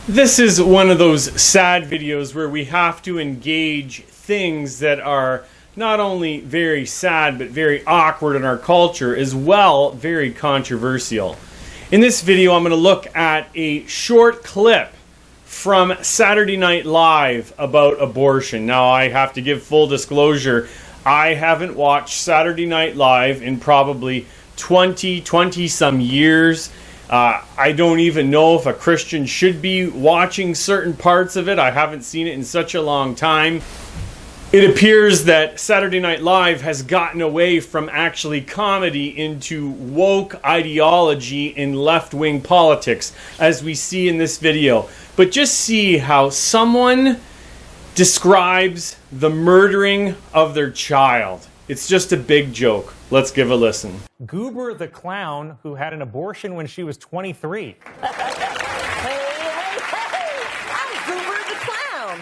This is one of those sad videos where we have to engage things that are not only very sad but very awkward in our culture, as well very controversial. In this video I'm going to look at a short clip from Saturday Night Live about abortion. Now I have to give full disclosure, I haven't watched Saturday Night Live in probably 20 some years. I don't even know if a Christian should be watching certain parts of it. I haven't seen it in such a long time. It appears that Saturday Night Live has gotten away from actually comedy into woke ideology and left-wing politics, as we see in this video. But just see how someone describes the murdering of their child. It's just a big joke. Let's give a listen. Goober the clown who had an abortion when she was 23. Hey, I'm Goober the clown.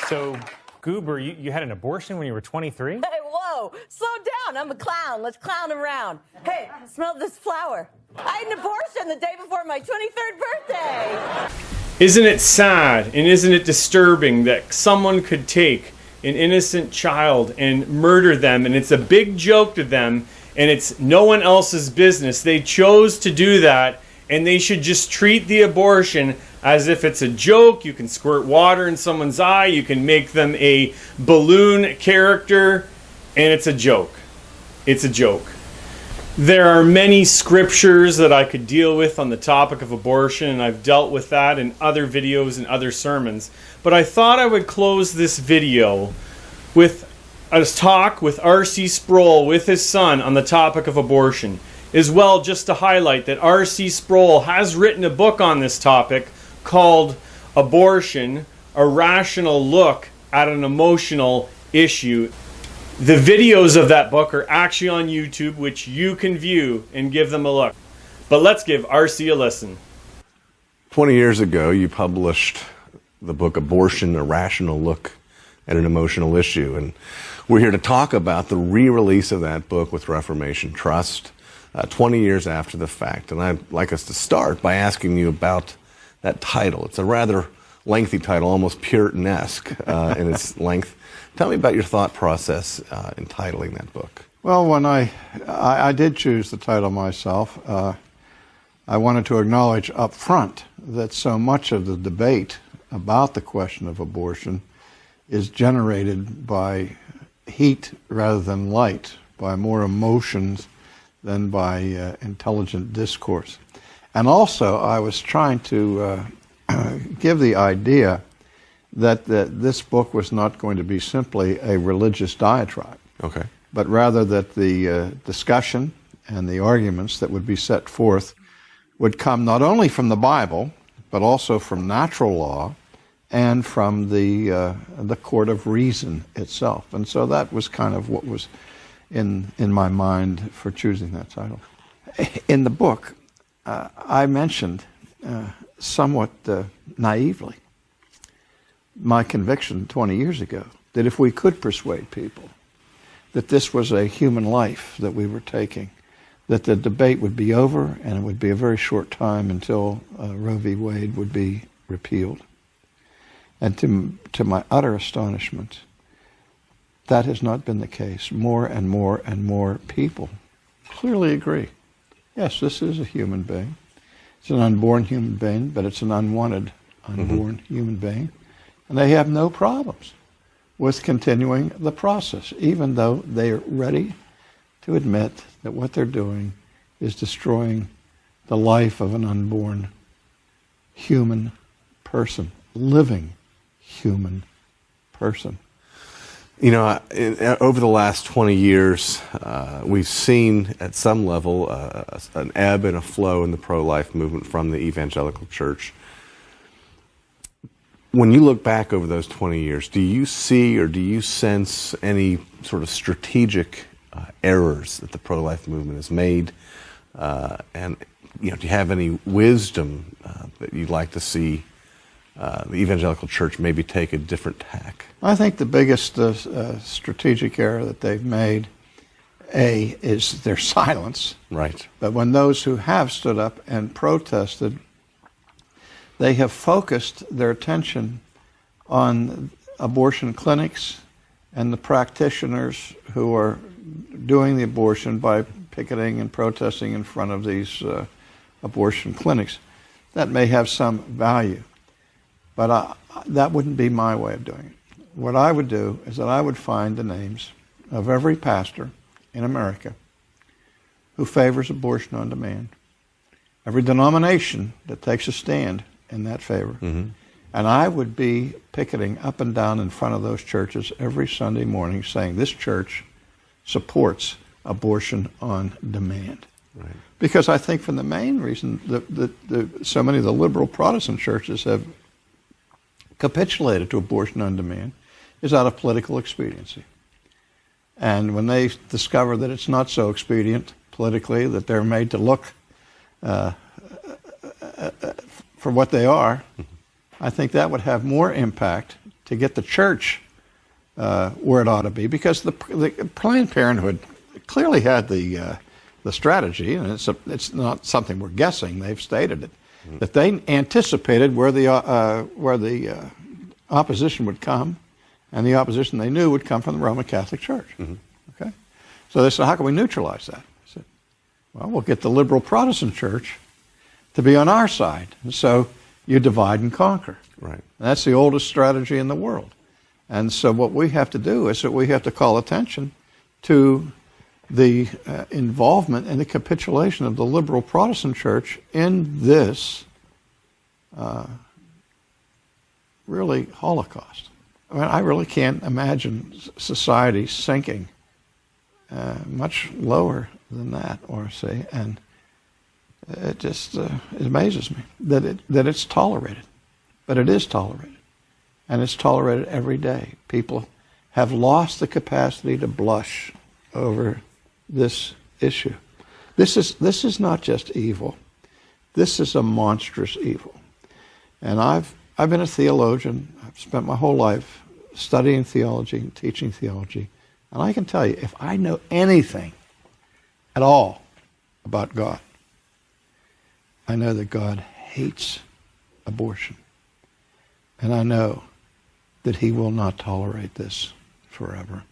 So, Goober, you had an abortion when you were 23? Hey, whoa, slow down. I'm a clown. Let's clown around. Hey, smell this flower. I had an abortion the day before my 23rd birthday. Isn't it sad and isn't it disturbing that someone could take an innocent child and murder them, and it's a big joke to them, and it's no one else's business. They chose to do that, and they should just treat the abortion as if it's a joke. You can squirt water in someone's eye, you can make them a balloon character, and it's a joke. It's a joke. There are many scriptures that I could deal with on the topic of abortion, and I've dealt with that in other videos and other sermons. But I thought I would close this video with a talk with R C Sproul with his son on the topic of abortion. As well, just to highlight that R C Sproul has written a book on this topic called Abortion, A Rational Look at an Emotional Issue. The videos of that book are actually on YouTube, which you can view and give them a look. But let's give RC a listen. 20 years ago, you published the book Abortion, A Rational Look at an Emotional Issue. And we're here to talk about the re-release of that book with Reformation Trust, 20 years after the fact. And I'd like us to start by asking you about that title. It's a rather lengthy title, almost Puritanesque in its length. Tell me about your thought process in titling that book. Well, when I did choose the title myself, I wanted to acknowledge up front that so much of the debate about the question of abortion is generated by heat rather than light, by more emotions than by intelligent discourse. And also, I was trying to give the idea that this book was not going to be simply a religious diatribe, Okay. but rather that the discussion and the arguments that would be set forth would come not only from the Bible, but also from natural law and from the court of reason itself. And so that was kind of what was in my mind for choosing that title. In the book, I mentioned somewhat naively my conviction 20 years ago that if we could persuade people that this was a human life that we were taking, that the debate would be over and it would be a very short time until Roe v. Wade would be repealed. And to my utter astonishment, that has not been the case. More and more and more people clearly agree. Yes, this is a human being. It's an unborn human being, but it's an unwanted unborn human being. And they have no problems with continuing the process, even though they are ready to admit that what they're doing is destroying the life of an unborn human person, living human person. You know, over the last 20 years, we've seen at some level an ebb and a flow in the pro-life movement from the evangelical church. When you look back over those 20 years, do you see or do you sense any sort of strategic errors that the pro-life movement has made? And do you have any wisdom that you'd like to see the evangelical church maybe take a different tack? I think the biggest strategic error that they've made, is their silence. Right. But when those who have stood up and protested they have focused their attention on abortion clinics and the practitioners who are doing the abortion by picketing and protesting in front of these abortion clinics. That may have some value, but that wouldn't be my way of doing it. What I would do is that I would find the names of every pastor in America who favors abortion on demand, every denomination that takes a stand in that favor. Mm-hmm. And I would be picketing up and down in front of those churches every Sunday morning saying this church supports abortion on demand. Right. Because I think for the main reason that so many of the liberal Protestant churches have capitulated to abortion on demand is out of political expediency. And when they discover that it's not so expedient politically, that they're made to look for what they are, I think that would have more impact to get the church where it ought to be, because the Planned Parenthood clearly had the strategy, and it's not something we're guessing. They've stated it, that they anticipated where the opposition would come, and the opposition they knew would come from the Roman Catholic Church. Mm-hmm. Okay, so they said, how can we neutralize that? I said, well, we'll get the liberal Protestant Church to be on our side, and so you divide and conquer. Right. And that's the oldest strategy in the world. And so what we have to do is that we have to call attention to the involvement and the capitulation of the liberal Protestant Church in this really Holocaust. I mean, I really can't imagine society sinking much lower than that, or say, and it just it amazes me that it's tolerated, but it is tolerated, and it's tolerated every day. People have lost the capacity to blush over this issue. This is not just evil. This is a monstrous evil. And I've been a theologian. I've spent my whole life studying theology and teaching theology. And I can tell you, if I know anything at all about God, I know that God hates abortion. And I know that he will not tolerate this forever.